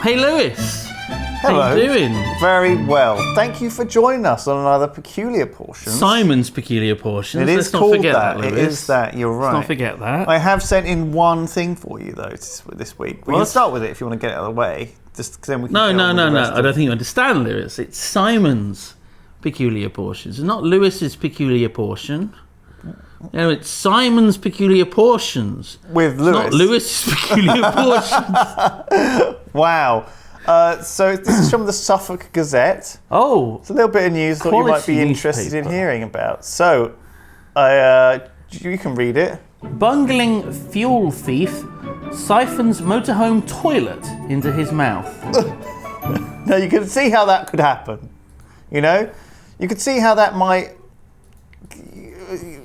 Hey Lewis. Hello. How you doing? Very well. Thank you for joining us on another Peculiar Portions. Simon's Peculiar Portions. It is Let's called not forget that. Lewis. It is that. You're right. Let's not forget that. I have sent in one thing for you though this week. We can start with it if you want to get it out of the way. Just then we can. No. I don't think you understand, Lewis. It's Simon's Peculiar Portions. It's not Lewis's Peculiar Portion. No, it's Simon's Peculiar Portions. With Lewis. Not Lewis's Peculiar Portions. Wow. So this is from the Suffolk Gazette. Oh. It's a little bit of news that you might be interested in hearing about. So, you can read it. Bungling fuel thief siphons motorhome toilet into his mouth. Now you can see how that could happen. You know? You could see how that might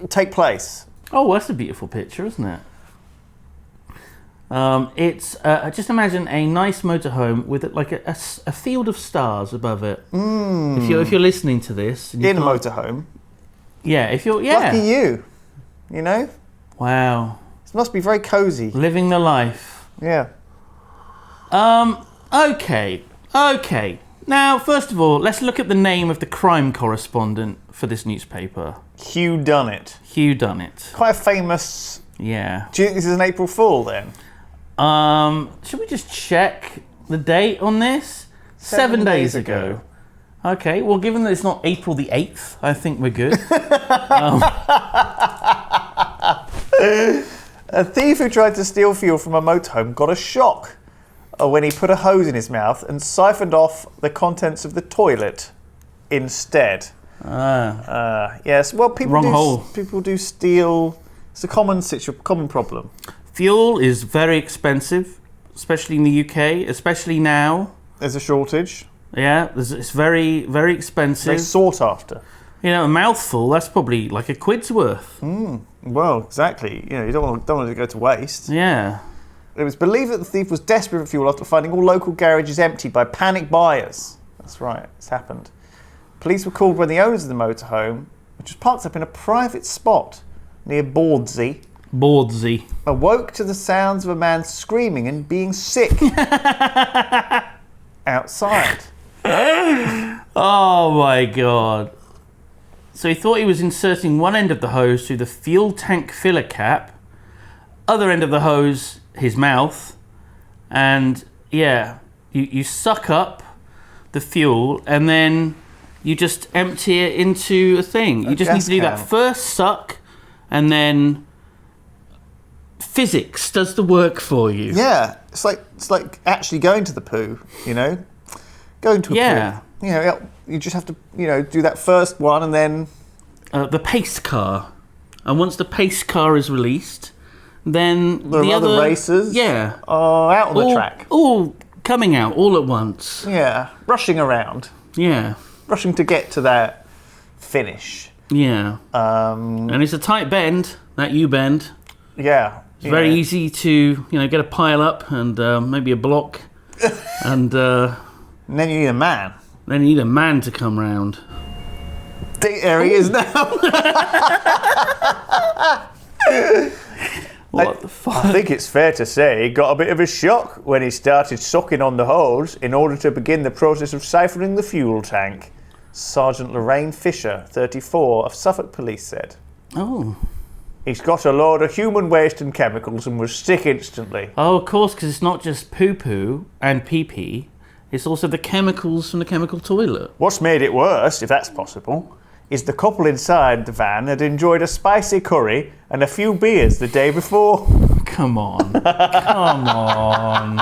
take place. Oh, that's a beautiful picture, isn't it? It's just imagine a nice motorhome with like a field of stars above it. If you're listening to this, in a motorhome. Yeah, if you're lucky you, you know. Wow, it must be very cozy. Living the life. Yeah. Okay. Now, first of all, let's look at the name of the crime correspondent for this newspaper. Hugh Dunnett. Hugh Dunnett. Quite a famous. Yeah. Do you think this is an April Fool then? Should we just check the date on this? 7 days ago. Okay, well, given that it's not April the 8th, I think we're good. A thief who tried to steal fuel from a motorhome got a shock when he put a hose in his mouth and siphoned off the contents of the toilet instead. Yes, well, people do steal. It's a common problem. Fuel is very expensive, especially in the UK, especially now. There's a shortage. Yeah, it's very, very expensive. Very sought after. You know, a mouthful, that's probably like a quid's worth. Well, exactly. You know, you don't want it to go to waste. Yeah. It was believed that the thief was desperate for fuel after finding all local garages emptied by panicked buyers. That's right, it's happened. Police were called when the owners of the motorhome, which was parked up in a private spot near Bordsey, awoke to the sounds of a man screaming and being sick outside. Oh my God. So he thought he was inserting one end of the hose through the fuel tank filler cap, other end of the hose, his mouth, and yeah, you suck up the fuel and then you just empty it into a thing. You just need to do that first suck and then physics does the work for you. Yeah, it's like actually going to the poo, you know? Going to a poo. You know, you just have to, do that first one and then... the pace car. And once the pace car is released, then the other racers are out on the track. All coming out all at once. Yeah, rushing around. Yeah. Rushing to get to that finish. Yeah. And it's a tight bend, that U-bend. Yeah. It's very easy to, get a pile up and maybe a block. And then you need a man. Then you need a man to come round. There he is now. What the fuck? I think it's fair to say he got a bit of a shock when he started sucking on the hose in order to begin the process of siphoning the fuel tank. Sergeant Lorraine Fisher, 34, of Suffolk Police said. Oh. He's got a load of human waste and chemicals and was sick instantly. Oh, of course, because it's not just poo-poo and pee-pee. It's also the chemicals from the chemical toilet. What's made it worse, if that's possible, is the couple inside the van had enjoyed a spicy curry and a few beers the day before. Come on. Come on.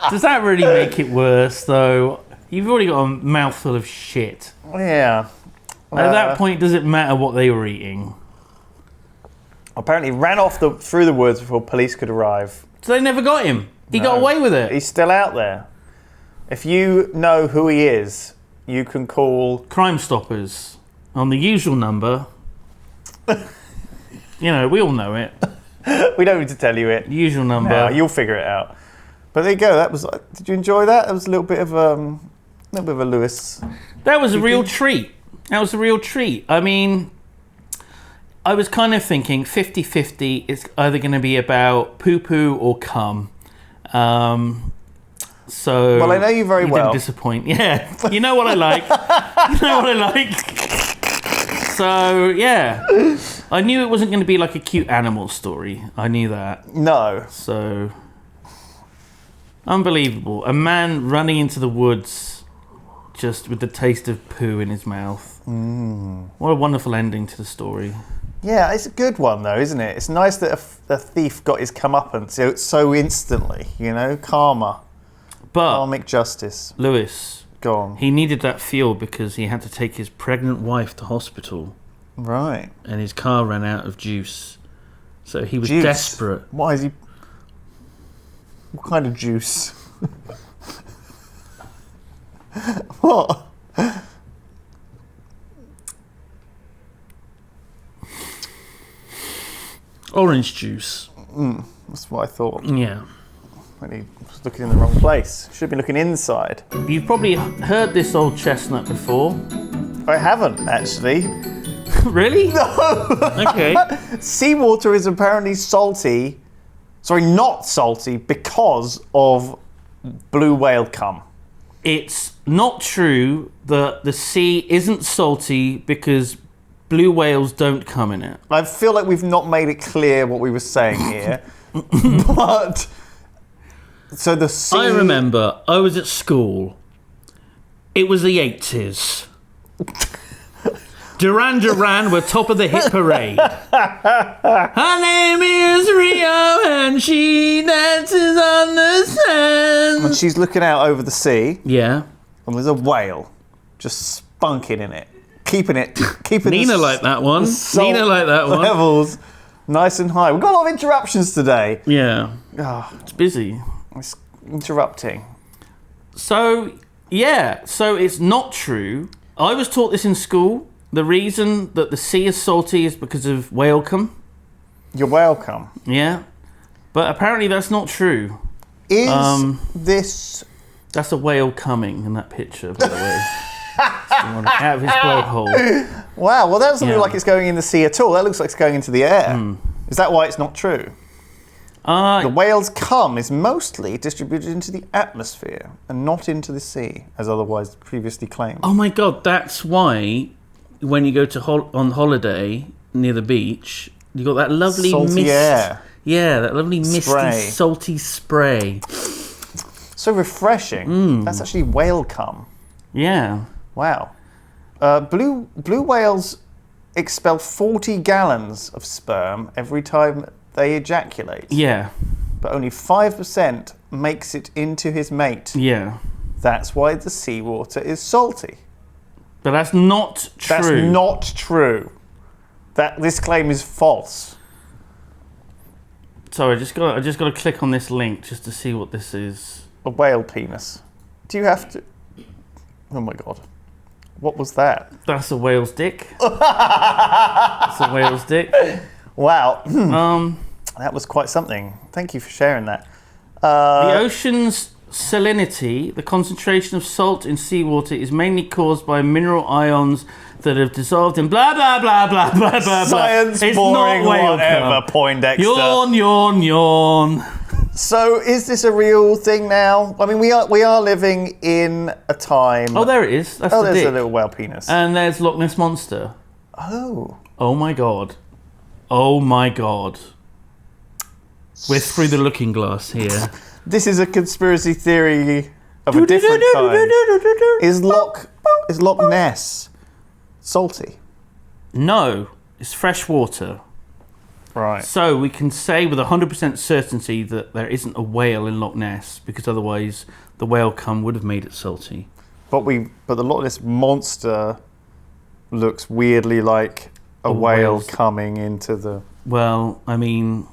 Does that really make it worse, though? You've already got a mouthful of shit. Yeah. At that point, does it matter what they were eating? Apparently ran off through the woods before police could arrive. So they never got him? He got away with it? He's still out there. If you know who he is, you can call... Crime Stoppers on the usual number. We all know it. We don't need to tell you it. Usual number. No, you'll figure it out. But there you go. Did you enjoy that? That was a little bit of a Lewis. That was a real treat. I mean, I was kind of thinking 50-50. It's either going to be about poo-poo or cum. So Well, I know you very well. Didn't disappoint. Yeah, you know what I like. You know what I like. So yeah, I knew it wasn't going to be like a cute animal story. I knew that. No. So unbelievable. A man running into the woods just with the taste of poo in his mouth. What a wonderful ending to the story. Yeah, it's a good one though, isn't it? It's nice that a thief got his comeuppance so instantly, you know? Karma. But Karmic justice. Lewis, Go on. he needed that fuel because he had to take his pregnant wife to hospital. Right. And his car ran out of juice. So he was Juice? desperate. Why is he... What kind of juice? What? Orange juice. That's what I thought. Yeah. When he was looking in the wrong place. Should be looking inside. You've probably heard this old chestnut before. I haven't, actually. Really? No! Okay. Seawater is apparently salty. Sorry, not salty because of blue whale cum. It's not true that the sea isn't salty because blue whales don't come in it. I feel like we've not made it clear what we were saying here. But... So the sea... I remember, I was at school. It was the 80s. Duran Duran were top of the hit parade. Her name is Rio and she dances on the sand. And she's looking out over the sea. Yeah. And there's a whale just spunking in it. Keeping Nina liked that one. Nina liked that one. Levels nice and high. We've got a lot of interruptions today. Yeah. Oh, It's busy. it's interrupting. So, yeah. So it's not true. I was taught this in school. The reason that the sea is salty is because of whale cum. You're welcome. Yeah. But apparently that's not true. Is this... That's a whale coming in that picture, by the way. Someone out of his blowhole. Wow, well that doesn't Yeah. look like it's going in the sea at all. That looks like it's going into the air. Is that why it's not true? The whale's cum is mostly distributed into the atmosphere and not into the sea, as otherwise previously claimed. Oh my God, that's why when you go to on holiday near the beach, you got that lovely Salty mist. air. Yeah, that lovely misty, Spray. salty spray. So refreshing. That's actually whale cum. Yeah. Wow. Blue whales expel 40 gallons of sperm every time they ejaculate. Yeah. But only 5% makes it into his mate. Yeah. That's why the seawater is salty. But that's not true. That's not true. This claim is false. Sorry, I just got to click on this link just to see what this is. A whale penis. Do you have to... Oh my God. What was that? That's a whale's dick. That's a whale's dick. Wow. That was quite something. Thank you for sharing that. The ocean's salinity, the concentration of salt in seawater, is mainly caused by mineral ions that have dissolved in blah, blah, blah, blah, blah, blah, blah. Science, It's boring, not whale whatever, cum. Poindexter. Yawn, yawn, yawn. So is this a real thing now? I mean, we are living in a time... Oh, there it is. That's the there's dick. a little whale penis. And there's Loch Ness Monster. Oh. Oh my God. Oh my God. We're through the looking glass here. This is a conspiracy theory of a different kind. Is Loch Ness salty? No, it's fresh water. Right. So we can say with 100% certainty that there isn't a whale in Loch Ness, because otherwise the whale cum would have made it salty. But the Loch Ness Monster looks weirdly like a whale coming into the... Well, I mean,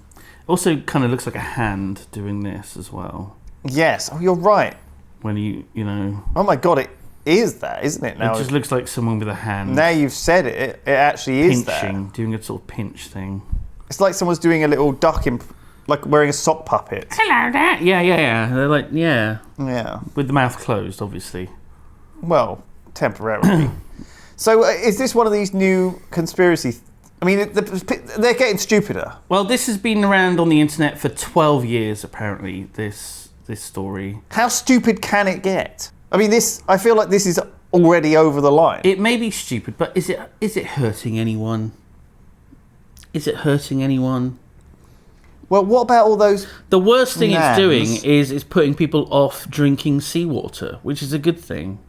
also kind of looks like a hand doing this as well. Yes. Oh, you're right. When you know... Oh my God, it is that, isn't it? Now it just looks like someone with a hand. Now you've said it, it actually is pinching, that. doing a sort of pinch thing. It's like someone's doing a little duck, like wearing a sock puppet. Hello there. Yeah. They're like, yeah. Yeah. With the mouth closed, obviously. Well, temporarily. So is this one of these new conspiracy... I mean, they're getting stupider. Well, this has been around on the internet for 12 years, apparently, this this story. How stupid can it get? I mean, I feel like this is already over the line. It may be stupid, but is it hurting anyone? Is it hurting anyone? Well, what about all those... The worst thing nans? it's doing is it's putting people off drinking seawater, which is a good thing.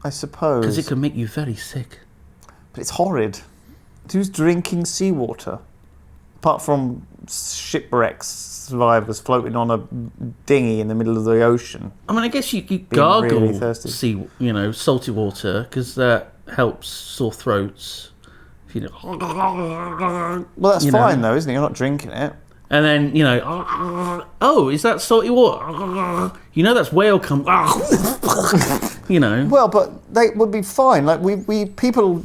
I suppose. Because it can make you very sick. But it's horrid. Who's drinking seawater? Apart from shipwrecks, survivors floating on a dinghy in the middle of the ocean. I mean, I guess you gargle really thirsty. salty water, because that helps sore throats. If you know. Well, that's fine though, isn't it? You're not drinking it. And then, oh, is that salty water? That's whale cum. Well, but they would be fine. Like we people,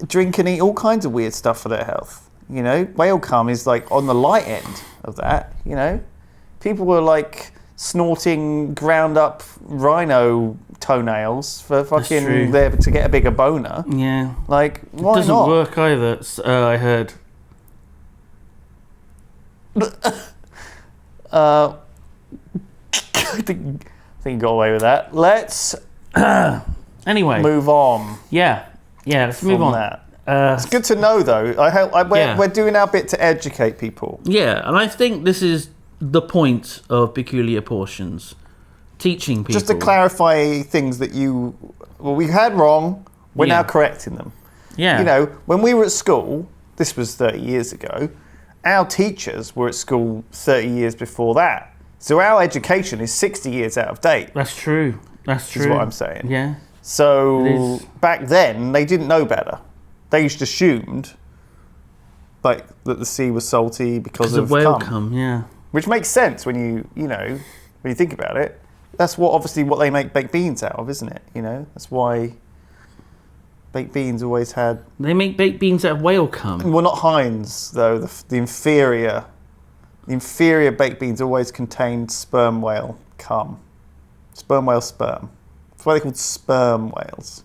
drink and eat all kinds of weird stuff for their health. Whale cum is like on the light end of that. People were like snorting ground up rhino toenails for fucking there to get a bigger boner. Yeah, like why it doesn't not? work either. I heard. I think you got away with that. Let's anyway move on. Yeah. Let's move on. That. It's good to know, though. We're doing our bit to educate people. Yeah, and I think this is the point of Peculiar Portions. Teaching people. Just to clarify things that we had wrong, we're now correcting them. Yeah. When we were at school, this was 30 years ago, our teachers were at school 30 years before that. So our education is 60 years out of date. That's true. Is what I'm saying. Yeah. So back then, they didn't know better. They just assumed that the sea was salty because of whale cum. cum. Yeah. Which makes sense when when you think about it. That's what they make baked beans out of, isn't it? That's why baked beans always had... They make baked beans out of whale cum. Well, not Heinz, though. The inferior baked beans always contained sperm whale cum. Sperm whale sperm. That's why they're called sperm whales.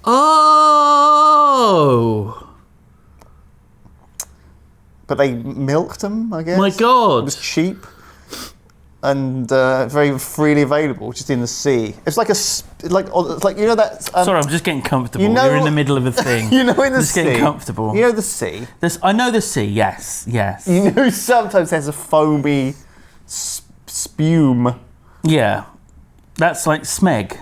Oh! But they milked them, I guess. My God! It was cheap and very freely available, just in the sea. It's like that. Sorry, I'm just getting comfortable. You're in the middle of a thing. In the just sea. Getting comfortable. The sea. I know the sea. Yes. Sometimes there's a foamy spume. Yeah, that's like smeg.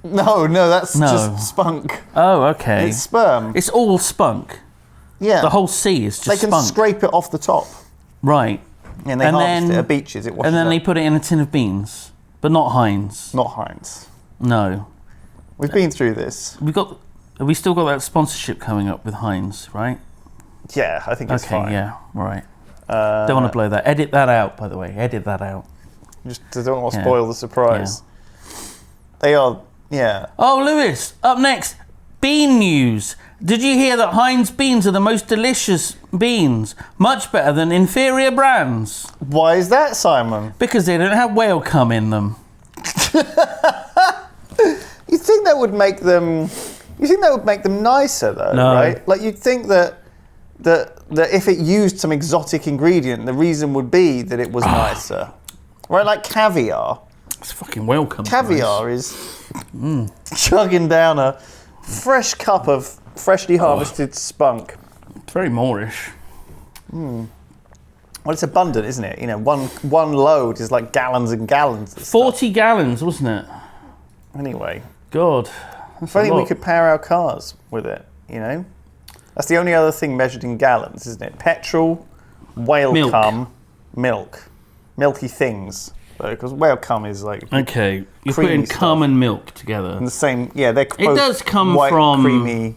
No, that's just spunk. Oh, okay. It's sperm. It's all spunk. Yeah. The whole sea is just spunk. They can scrape it off the top. Right. And they harvest it at beaches. It washes and then up. they put it in a tin of beans, but not Heinz. Not Heinz. No. We've been through this. Have we still got that sponsorship coming up with Heinz, right? Yeah, I think it's fine. Okay, yeah, right. Don't want to blow that. Edit that out, by the way. Edit that out. Just don't want to spoil the surprise. Yeah. They are, yeah. Oh, Lewis, up next, bean news. Did you hear that Heinz beans are the most delicious beans? Much better than inferior brands. Why is that, Simon? Because they don't have whale cum in them. You think that would make them... nicer, though, right? Like, you'd think that if it used some exotic ingredient, the reason would be that it was nicer. Right, like caviar. It's fucking whale cum. Caviar is chugging down a fresh cup of freshly harvested spunk. It's very Moorish. Well, it's abundant, isn't it? One load is like gallons and gallons. 40 gallons, wasn't it? Anyway. God. If only we could power our cars with it, That's the only other thing measured in gallons, isn't it? Petrol, whale cum, milk. Milky things. Because whale cum is like... Okay, you're putting cum and milk together. In the same... Yeah, they're both does come white, from... creamy...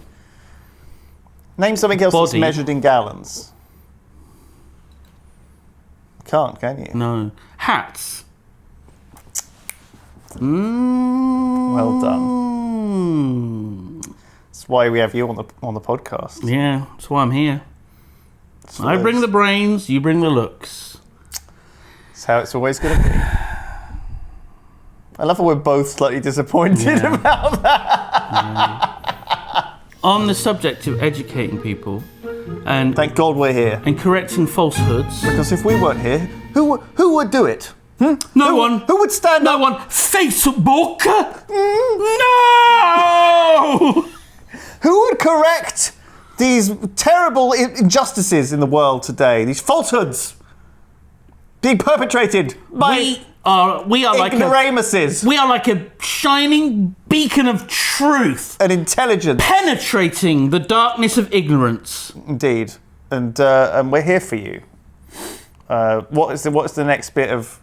Name something else that's measured in gallons. Can't, can you? No. Hats. Well done. That's why we have you on the podcast. Yeah, that's why I'm here. I bring the brains, you bring the looks. That's how it's always going to be. I love how we're both slightly disappointed about that. On the subject of educating people, and thank God we're here. And correcting falsehoods. Because if we weren't here, who would do it? No one. Who would stand No up? one. Facebook. No. Who would correct these terrible injustices in the world today? These falsehoods being perpetrated by we are like ignoramuses. we are like a shining beacon of truth, And intelligence. penetrating the darkness of ignorance. Indeed. And we're here for you. What's the next bit of...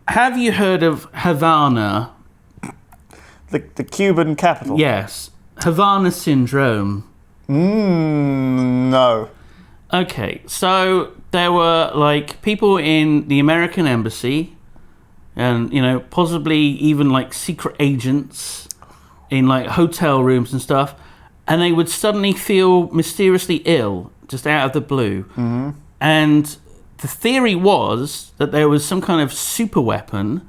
Have you heard of Havana? The Cuban capital? Yes. Havana Syndrome. No. Okay, so there were like people in the American embassy and, possibly even like secret agents in like hotel rooms and stuff, and they would suddenly feel mysteriously ill just out of the blue. Mm-hmm. And the theory was that there was some kind of super weapon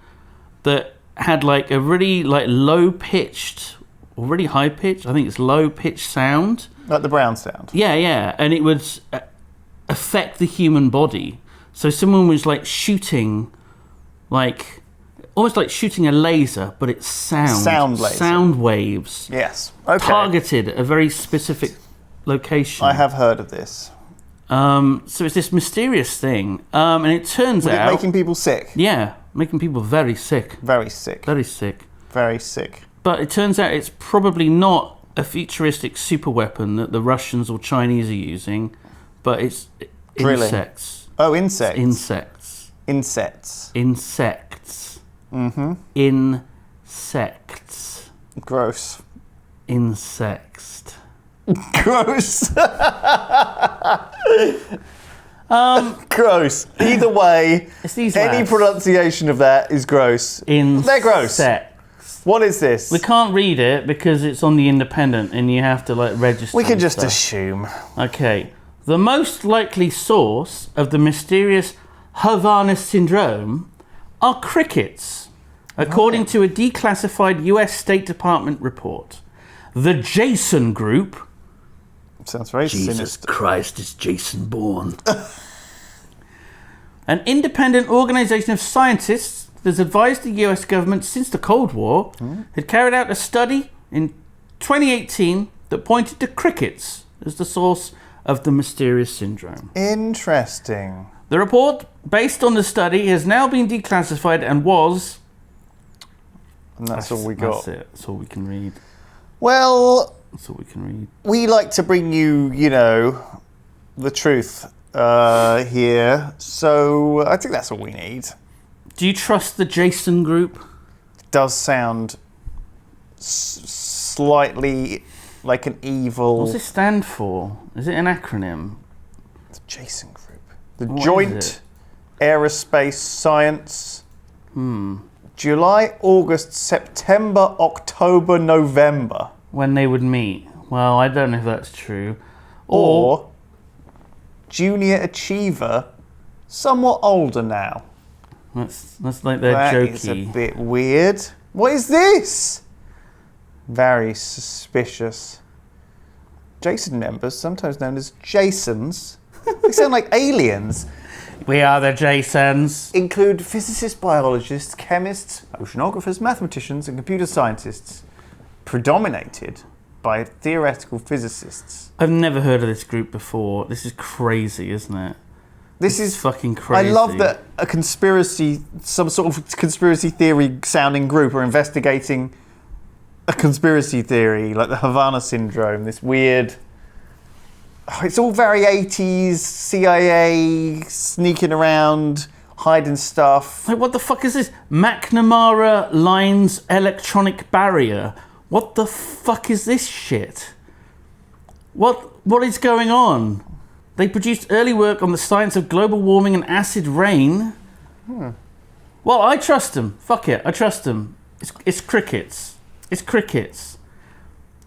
that had like a really like low pitched or really high pitched, I think it's low pitched sound. Like the brown sound. Yeah, and it would affect the human body. So someone was like shooting, like almost like shooting a laser, but it's sound laser. Sound waves. Yes. Okay. Targeted at a very specific location. I have heard of this. So it's this mysterious thing, and it turns out making people sick. Yeah, making people very sick. Very sick. Very sick. Very sick. But it turns out it's probably not a futuristic super weapon that the Russians or Chinese are using, but it's insects. Oh, insects. Insects. Insects. Insects. Mm-hmm. Insects. Gross. Insexed. Gross. Gross. Either way, It's these any lads. pronunciation of that is gross. They're gross. What is this? We can't read it because it's on the Independent and you have to like register. We can and just stuff. assume. Okay. The most likely source of the mysterious Havana Syndrome are crickets, according to a declassified US State Department report. The Jason Group. Sounds very sinister. Christ, is Jason born? An independent organization of scientists that has advised the US government since the Cold War had carried out a study in 2018 that pointed to crickets as the source of the mysterious syndrome. Interesting. The report, based on the study, has now been declassified and was... And that's all we got. That's it. That's all we can read. Well, That's all we can read. we like to bring you, the truth here. So I think that's all we need. Do you trust the Jason Group? It does sound slightly like an evil... What's it stand for? Is it an acronym? The Jason Group. The What is Joint it? Aerospace Science. July, August, September, October, November. When they would meet. Well, I don't know if that's true. Or Junior Achiever, somewhat older now. That's like their That jokey. is a bit weird. What is this? Very suspicious. Jason members, sometimes known as Jasons, they sound like aliens, We are the Jasons. include physicists, biologists, chemists, oceanographers, mathematicians, and computer scientists, predominated by theoretical physicists. I've never heard of this group before. This is crazy, isn't it? This is fucking crazy. I love that some sort of conspiracy theory sounding group are investigating a conspiracy theory like the Havana Syndrome, this weird... It's all very 80s, CIA, sneaking around, hiding stuff. Like, what the fuck is this? McNamara Lines Electronic Barrier. What the fuck is this shit? What is going on? They produced early work on the science of global warming and acid rain. Well, I trust them. Fuck it, I trust them. It's crickets. It's crickets.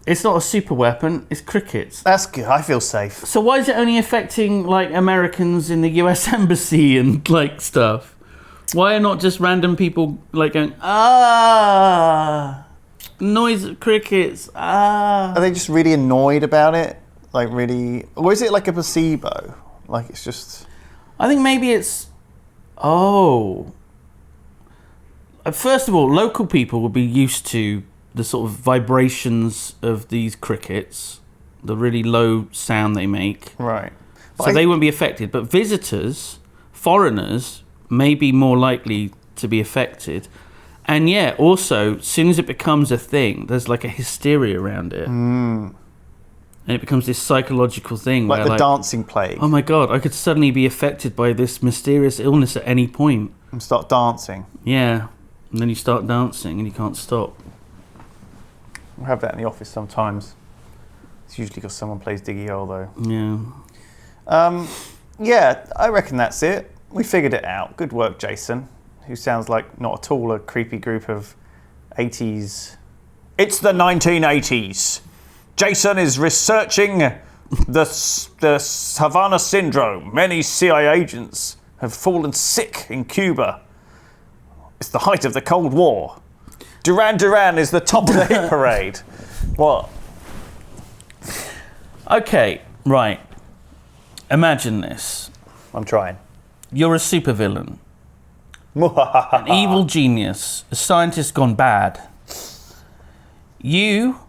It's not a super weapon, it's crickets. That's good, I feel safe. So why is it only affecting, like, Americans in the US Embassy and, like, stuff? Why are not just random people, like, going, noise of crickets, Are they just really annoyed about it? Like really... Or is it like a placebo? Like it's just... I think maybe it's... Oh. First of all, local people would be used to the sort of vibrations of these crickets, the really low sound they make. Right. So they wouldn't be affected. But visitors, foreigners, may be more likely to be affected. And yeah, also, as soon as it becomes a thing, there's like a hysteria around it. And it becomes this psychological thing. Like where, the dancing plague. Oh my God, I could suddenly be affected by this mysterious illness at any point. And start dancing. Yeah. And then you start dancing and you can't stop. We have that in the office sometimes. It's usually because someone plays Diggy Hole, though. Yeah. Yeah, I reckon that's it. We figured it out. Good work, Jason. Who sounds like not at all a creepy group of 80s. It's the 1980s. Jason is researching the Havana Syndrome. Many CIA agents have fallen sick in Cuba. It's the height of the Cold War. Duran Duran is the top of the hit parade. What? Okay, right. Imagine this. I'm trying. You're a supervillain. An evil genius. A scientist gone bad. You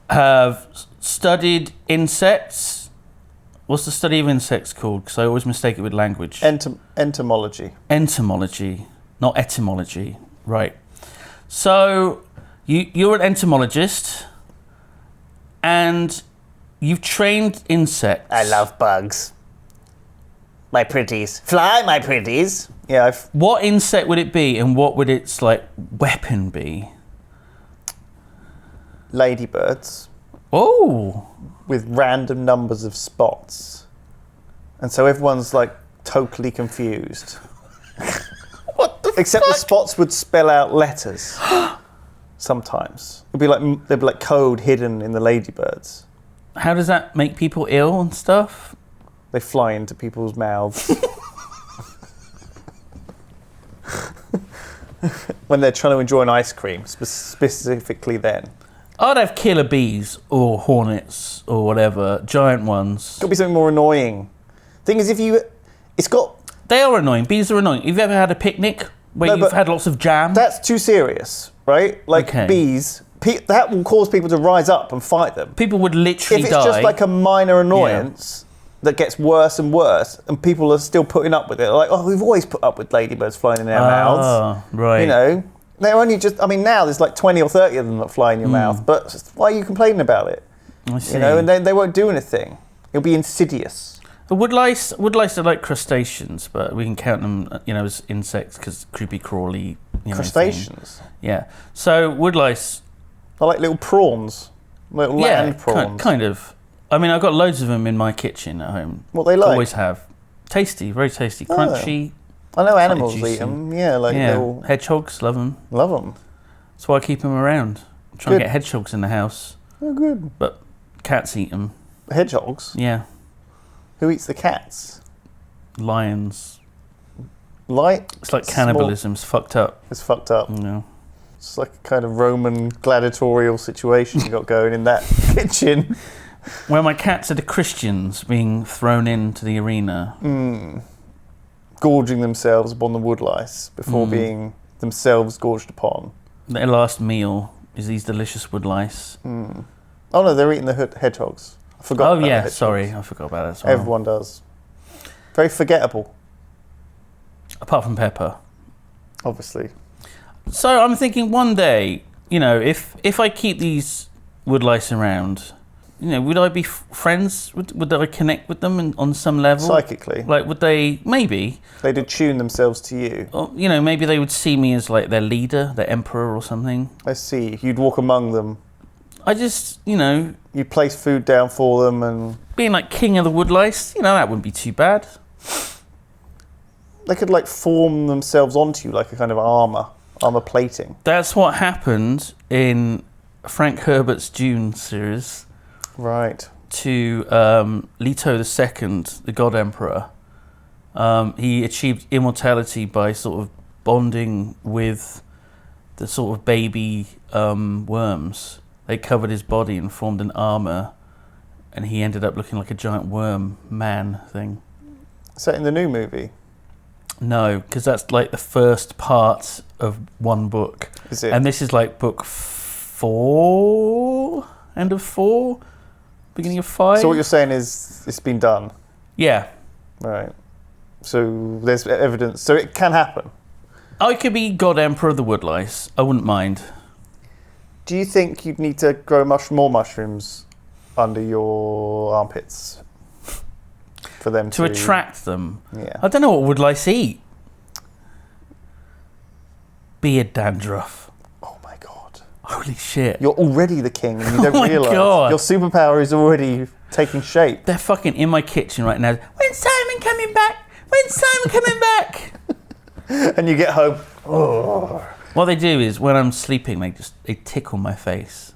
have studied insects. What's the study of insects called? Because I always mistake it with language. Entomology. Entomology, not etymology. Right. So you're an entomologist and you've trained insects. I love bugs. My pretties. Fly, my pretties. Yeah, What insect would it be and what would its like weapon be? Ladybirds. Oh. With random numbers of spots. And so everyone's like totally confused. What the Except fuck? the spots would spell out letters. Sometimes. There'd be like code hidden in the ladybirds. How does that make people ill and stuff? They fly into people's mouths. When they're trying to enjoy an ice cream, specifically then. I'd have killer bees or hornets or whatever, giant ones. Got to be something more annoying. Thing is, They are annoying. Bees are annoying. Have you ever had a picnic where you've had lots of jam? That's too serious, right? Like Okay. bees, that will cause people to rise up and fight them. People would literally If it's die. just like a minor annoyance that gets worse and worse, and people are still putting up with it, like, oh, we've always put up with ladybirds flying in our mouths. Right. You know, they're only now there's like 20 or 30 of them that fly in your mouth, but why are you complaining about it? I see. You know, and they won't do anything. It'll be insidious. But woodlice are like crustaceans, but we can count them, as insects because creepy crawly. Crustaceans? Thing. Yeah. So woodlice. They're like little prawns. Little land prawns. Kind of. I mean, I've got loads of them in my kitchen at home. What they like? Always have. Tasty, very tasty, crunchy. I know animals juicy. eat them. Yeah, like little... Hedgehogs, love them. Love them. That's why I keep them around. I'm trying to get hedgehogs in the house. Oh, good. But cats eat them. Hedgehogs? Yeah. Who eats the cats? Lions. It's like cannibalism. It's fucked up. It's fucked up. No. It's like a kind of Roman gladiatorial situation you got going in that kitchen. Where my cats are the Christians being thrown into the arena. Gorging themselves upon the woodlice before being themselves gorged upon. Their last meal is these delicious woodlice. Oh no, they're eating the hedgehogs. I forgot about the hedgehogs. Sorry, I forgot about that as well. Everyone does. Very forgettable. Apart from Pepper. Obviously. So I'm thinking one day, if I keep these woodlice around, would I be friends? Would I connect with them on some level? Psychically. Like, would they, maybe. They'd attune themselves to you. Or, maybe they would see me as like their leader, their emperor or something. I see. You'd walk among them. I just, You'd place food down for them and... being like king of the woodlice, that wouldn't be too bad. They could like form themselves onto you like a kind of armor plating. That's what happened in Frank Herbert's Dune series. Right. To Leto II, the God Emperor. He achieved immortality by sort of bonding with the sort of baby worms. They covered his body and formed an armor, and he ended up looking like a giant worm man thing. Is that in the new movie? No, because that's like the first part of one book. Is it? And this is like book 4, end of 4, beginning of 5. So what you're saying is it's been done? Yeah. Right. So there's evidence. So it can happen. I could be God Emperor of the Woodlice. I wouldn't mind. Do you think you'd need to grow more mushrooms under your armpits for them To attract them? Yeah. I don't know what woodlice eat. Beard dandruff. Oh my God. Holy shit. You're already the king and you don't my realise. God. Your superpower is already taking shape. They're fucking in my kitchen right now. When's Simon coming back? When's Simon coming back? And you get home. Oh. What they do is when I'm sleeping, they tickle my face.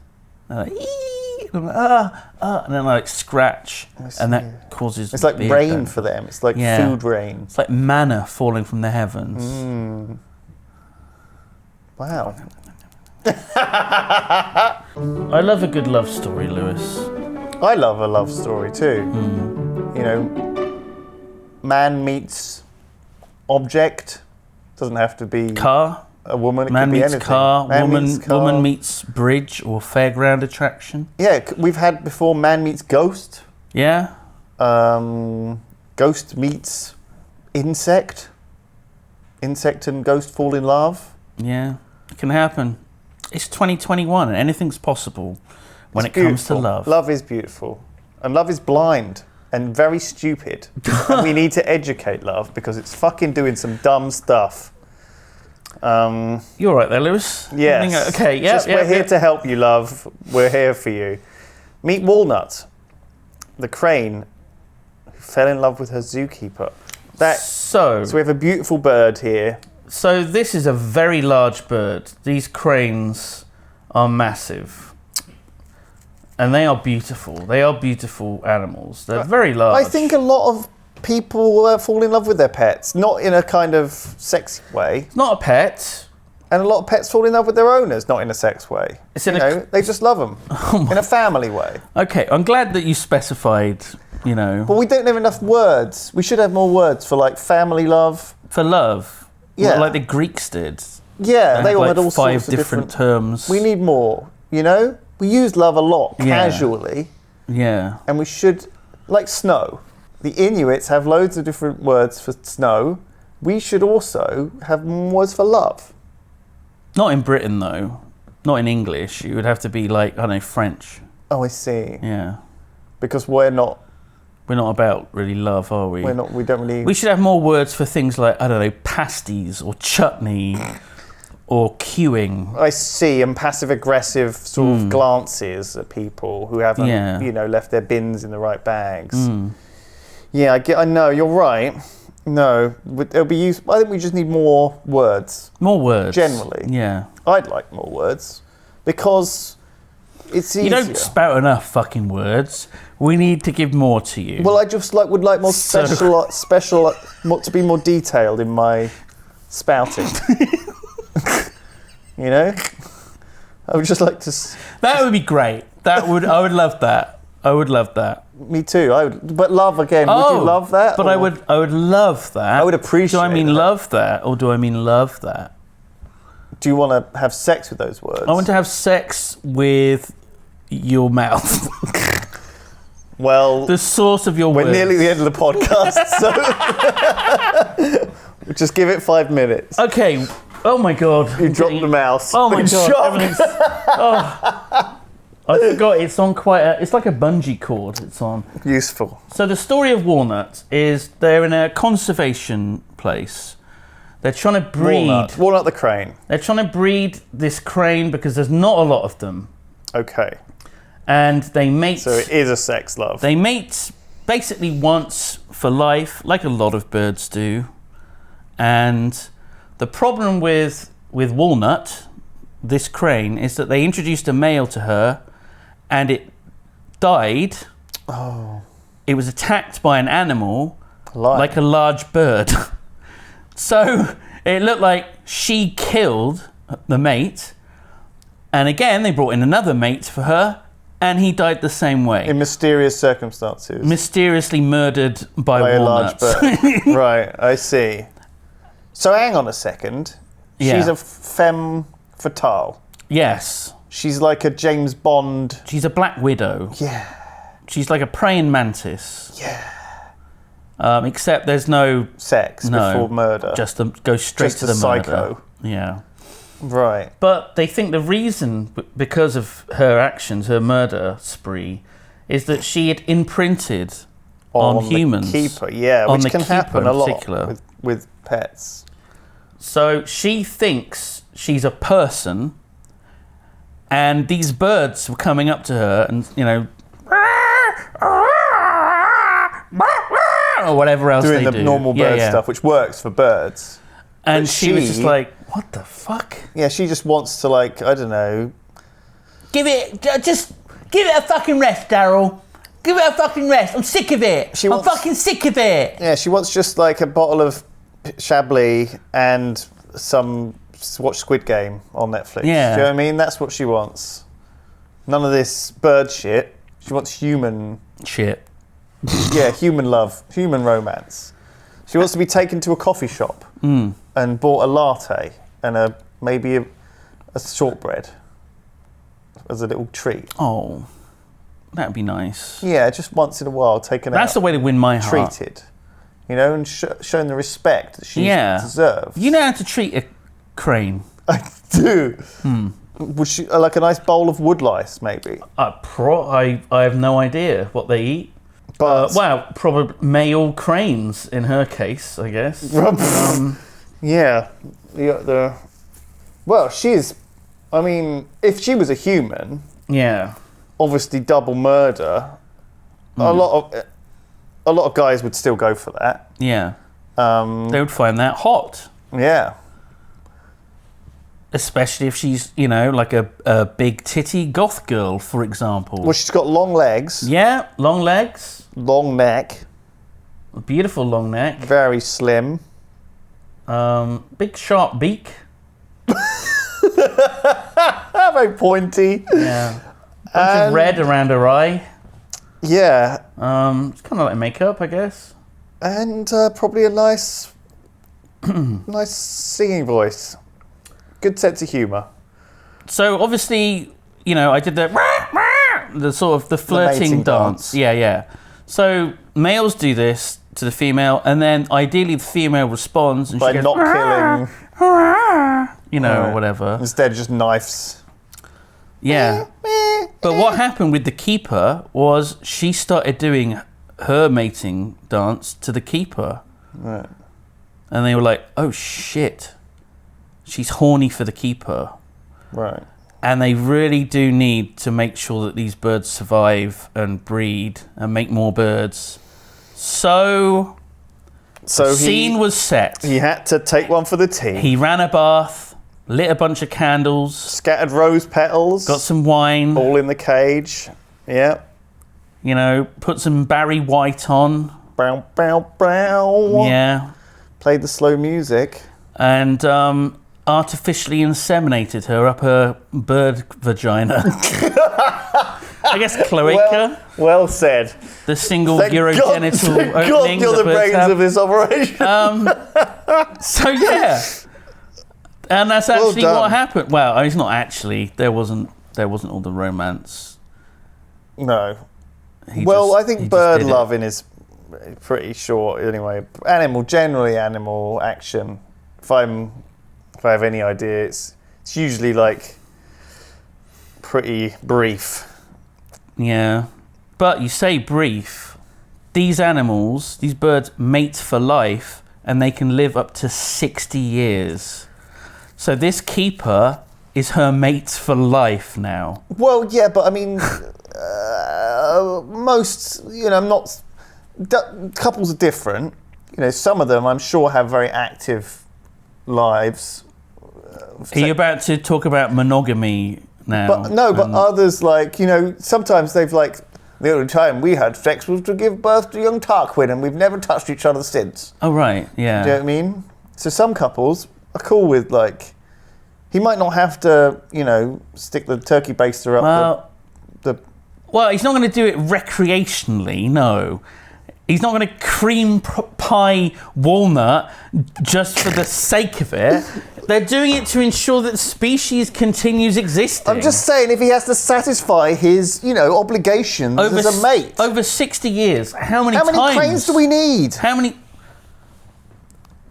They're like, "Ee!" And I'm like, and then I like scratch, and that causes. It's like beard rain dandruff. for them. It's like Yeah. food rain. It's like manna falling from the heavens. Wow. I love a good love story, Lewis. I love a love story too. You know, man meets object. Doesn't have to be Car. a woman. It Man could be meets anything. car. Man Woman meets car. woman meets bridge or fairground attraction. Yeah, we've had before. Man meets ghost. Yeah. Ghost meets insect. Insect and ghost fall in love. Yeah. It can happen. It's 2021 and anything's possible when It's it comes to beautiful. love. Love is beautiful. And love is blind and very stupid. And we need to educate love because it's fucking doing some dumb stuff. You're right there, Lewis. Yes. Okay, yeah. We're here to help you, love. We're here for you. Meet Walnut, the crane who fell in love with her zookeeper. So we have a beautiful bird here. So this is a very large bird. These cranes are massive. And they are beautiful. They are beautiful animals. They're very large. I think a lot of people fall in love with their pets, not in a kind of sexy way. It's not a pet. And a lot of pets fall in love with their owners, not in a sex way. It's they just love them in a family way. Okay, I'm glad that you specified, But we don't have enough words. We should have more words for like family love. For love. Yeah. Like the Greeks did. Yeah, they all had had all 5 sorts of different terms. We need more, We use love a lot, casually. Yeah. And we should, like snow. The Inuits have loads of different words for snow. We should also have more words for love. Not in Britain, though. Not in English. It would have to be like, I don't know, French. Oh, I see. Yeah. Because we're not about really love, are we? we don't really... We should have more words for things like, I don't know, pasties or chutney or queuing. I see, and passive-aggressive sort of glances at people who haven't, left their bins in the right bags. Yeah, I know, you're right. No, it'll be used. I think we just need more words. More words. Generally. Yeah. I'd like more words to it's easier. You don't spout enough fucking words. We need to give more to you. Well, I just would like more special, to be more detailed in my spouting. I would just like to. That would be great. I would love that. I would love that. Me too. But love again. Would you love that? But I would love that. I would appreciate. Do I mean that. love that, or do I mean love that? Do you want to have sex with those words? I want to have sex with your mouth. Well, the source of your words. We're nearly the end of the podcast, so just give it 5 minutes. Okay. Oh my God. You dropped the mouse. Oh my God. I forgot. It's on it's like a bungee cord. It's on. Useful. So the story of Walnut is they're in a conservation place. They're trying to breed... Walnut the crane. They're trying to breed this crane because there's not a lot of them. Okay. And they mate... So it is a sex love. They mate basically once for life, like a lot of birds do. And the problem with Walnut, this crane, is that they introduced a male to her and it died. Oh. It was attacked by an animal, like a large bird. So it looked like she killed the mate, and again they brought in another mate for her, and he died the same way. In mysterious circumstances. Mysteriously murdered by a Walnut. large bird. Right, I see. So hang on a second. Yeah. She's a femme fatale. Yes. She's like a James Bond. She's a Black Widow. Yeah. She's like a praying mantis. Yeah. Except there's no sex before murder. Just go straight just to the psycho. murder. Yeah. Right. But they think the reason, because of her actions, her murder spree, is that she had imprinted on humans. The keeper, yeah, on which can happen a lot with pets. So she thinks she's a person, and these birds were coming up to her and, or whatever else doing they do. Doing the normal bird stuff, which works for birds. And she was just like, what the fuck? Yeah, she just wants to, like, I don't know. Give it a fucking rest, Daryl. Give it a fucking rest. I'm sick of it. I'm fucking sick of it. Yeah, she wants just like a bottle of Chablis and watch Squid Game on Netflix. Yeah. Do you know what I mean? That's what she wants. None of this bird shit. She wants human shit. Yeah, human love, human romance. She wants to be taken to a coffee shop and bought a latte and maybe a shortbread as a little treat. Oh, that'd be nice. Yeah, just once in a while, taken out. That's the way to win my heart. Treated, and showing the respect that she deserves. You know how to treat a crane. I do. Would she like a nice bowl of woodlice, maybe? I have no idea what they eat. But probably male cranes in her case, I guess. Yeah. Well, she's. I mean, if she was a human, obviously double murder. A lot of guys would still go for that. Yeah. They would find that hot. Yeah. Especially if she's, like a big titty goth girl, for example. Well, she's got long legs. Yeah, long legs. Long neck. A beautiful long neck. Very slim. Big sharp beak. Very pointy. Yeah. Bunch of red around her eye. Yeah. It's kind of like makeup, I guess. And probably a nice singing voice. Good sense of humour. So obviously, I did the sort of the flirting dance. Yeah. So males do this to the female, and then ideally the female responds and by she goes, not killing, or whatever. Instead, just knives. Yeah. But what happened with the keeper was she started doing her mating dance to the keeper. Right. And they were like, oh shit, she's horny for the keeper. Right. And they really do need to make sure that these birds survive and breed and make more birds. So the scene was set. He had to take one for the team. He ran a bath, lit a bunch of candles. Scattered rose petals. Got some wine. All in the cage. Yeah. Put some Barry White on. Bow, bow, bow. Yeah. Played the slow music. And artificially inseminated her up her bird vagina. I guess cloaca. Well said. The single urogenital opening. God, you're the brains of this operation. So yeah, and that's actually what happened. Well, it's not actually. There wasn't all the romance. No. I think bird loving is pretty short anyway. Generally animal action. If I have any idea, it's usually like pretty brief. Yeah, but you say brief. These animals, these birds mate for life, and they can live up to 60 years. So this keeper is her mate for life now. Well, yeah, but I mean, most, couples are different. Some of them I'm sure have very active lives. Are you about to talk about monogamy now? But others, sometimes they've the only time we had sex was to give birth to young Tarquin, and we've never touched each other since. Oh, right, yeah. Do you know what I mean? So some couples are cool with, he might not have to, stick the turkey baster up Well, he's not going to do it recreationally, no. He's not going to cream pie Walnut just for the sake of it. They're doing it to ensure that the species continues existing. I'm just saying, if he has to satisfy his, obligations as a mate. Over 60 years, how many cranes do we need? How many?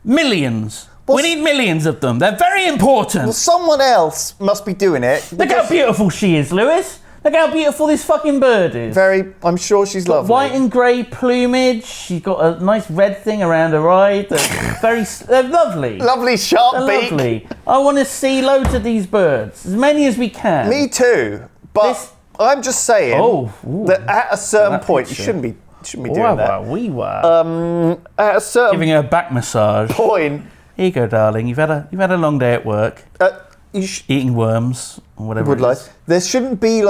Millions. We need millions of them. They're very important. Well, someone else must be doing it. Look how beautiful she is, Lewis. Look how beautiful this fucking bird is. I'm sure she's lovely. White and grey plumage. She's got a nice red thing around her eye. They're lovely. Lovely sharp beak. Lovely. I want to see loads of these birds, as many as we can. Me too. But I'm just saying that at a certain point, you shouldn't be doing that. We were. At a certain giving her a back massage. Point. Here you go, darling. You've had a long day at work. Eating worms or whatever. There shouldn't be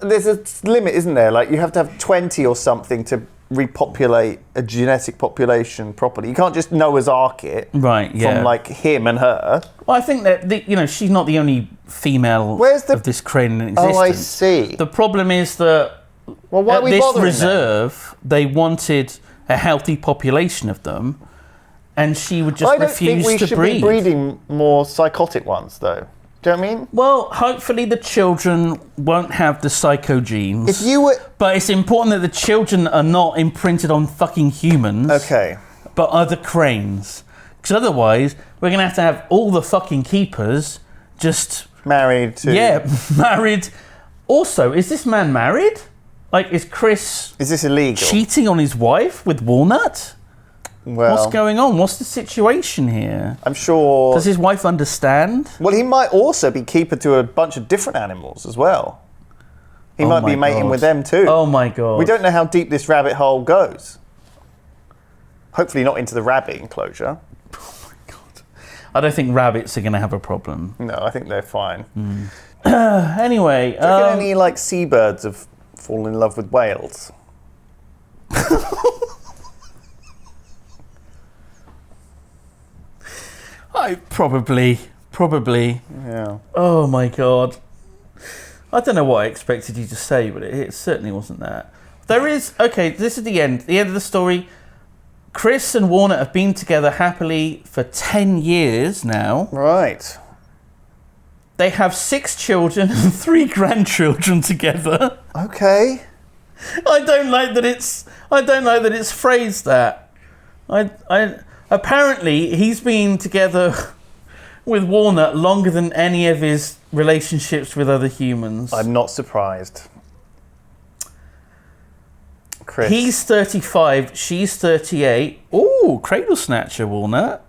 there's a limit, isn't there? You have to have 20 or something to repopulate a genetic population properly. You can't just Noah's Ark it, right? Yeah. From him and her. Well, I think that she's not the only female of this crane in existence. Oh, I see. The problem is that why are we this bothering reserve they wanted a healthy population of them, and she would just refuse to breed. I don't think we should be breeding more psychotic ones, though. Do you know what I mean? Well, hopefully the children won't have the psycho genes. But it's important that the children are not imprinted on fucking humans. Okay. But other cranes. Because otherwise, we're going to have all the fucking keepers just... Married to... Yeah, married. Also, is this man married? Is Chris... Is this illegal? Cheating on his wife with Walnut? Well, what's going on? What's the situation here? I'm sure... Does his wife understand? Well, he might also be keeper to a bunch of different animals as well. He might be mating with them too. Oh my God. We don't know how deep this rabbit hole goes. Hopefully not into the rabbit enclosure. Oh my God. I don't think rabbits are going to have a problem. No, I think they're fine. Anyway... Do you reckon any seabirds have fallen in love with whales? Probably. Yeah. Oh my God. I don't know what I expected you to say, but it certainly wasn't that. There is... Okay, this is the end. The end of the story. Chris and Walnut have been together happily for 10 years now. Right. They have 6 children and 3 grandchildren together. Okay. I don't like that it's phrased that. Apparently, he's been together with Walnut longer than any of his relationships with other humans. I'm not surprised. Chris. He's 35, she's 38. Ooh, cradle snatcher, Walnut.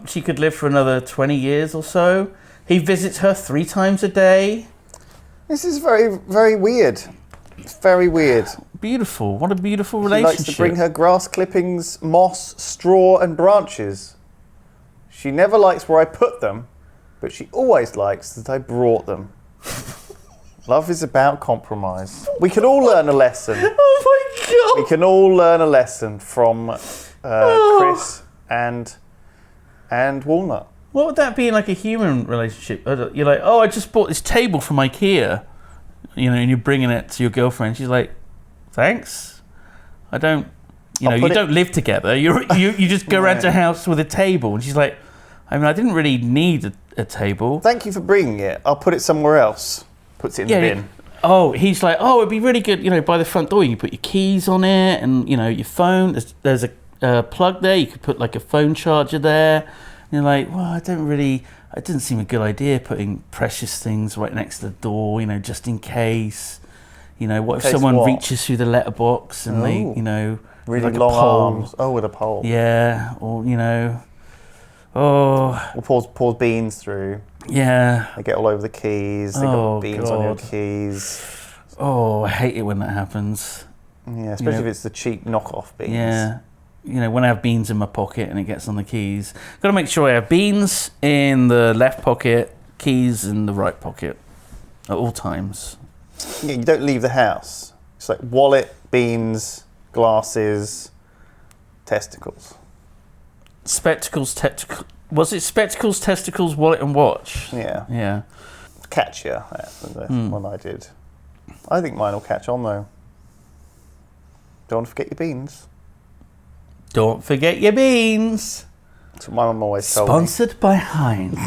She could live for another 20 years or so. He visits her 3 times a day. This is very, very weird. It's very weird. Beautiful. What a beautiful relationship. She likes to bring her grass clippings, moss, straw and branches. She never likes where I put them, but she always likes that I brought them. Love is about compromise. We can all learn a lesson. Oh my God. We can all learn a lesson from Chris and Walnut. What would that be in a human relationship? You're like, oh, I just bought this table from IKEA. And you're bringing it to your girlfriend. She's like, thanks. I don't, you don't live together. You just go around to her house with a table. And she's like, I didn't really need a table. Thank you for bringing it. I'll put it somewhere else. Puts it in the bin. Oh, he's like, oh, it'd be really good, by the front door. You can put your keys on it and, your phone. There's a plug there. You could put a phone charger there. And you're like, well, it didn't seem a good idea putting precious things right next to the door, just in case. What if someone reaches through the letterbox and they, really long arms. Oh, with a pole. Yeah, or, Or pours beans through. Yeah. They get all over the keys. They got beans on your keys. Oh, I hate it when that happens. Yeah, especially if it's the cheap knockoff beans. Yeah. When I have beans in my pocket and it gets on the keys. Got to make sure I have beans in the left pocket, keys in the right pocket at all times. Yeah, you don't leave the house. It's like wallet, beans, glasses, testicles. Spectacles, was it spectacles, testicles, wallet and watch? Yeah. Yeah. Catchier, that's the one I did. I think mine will catch on though. Don't forget your beans. Don't forget your beans. That's what my mum always told me. Sponsored by Heinz.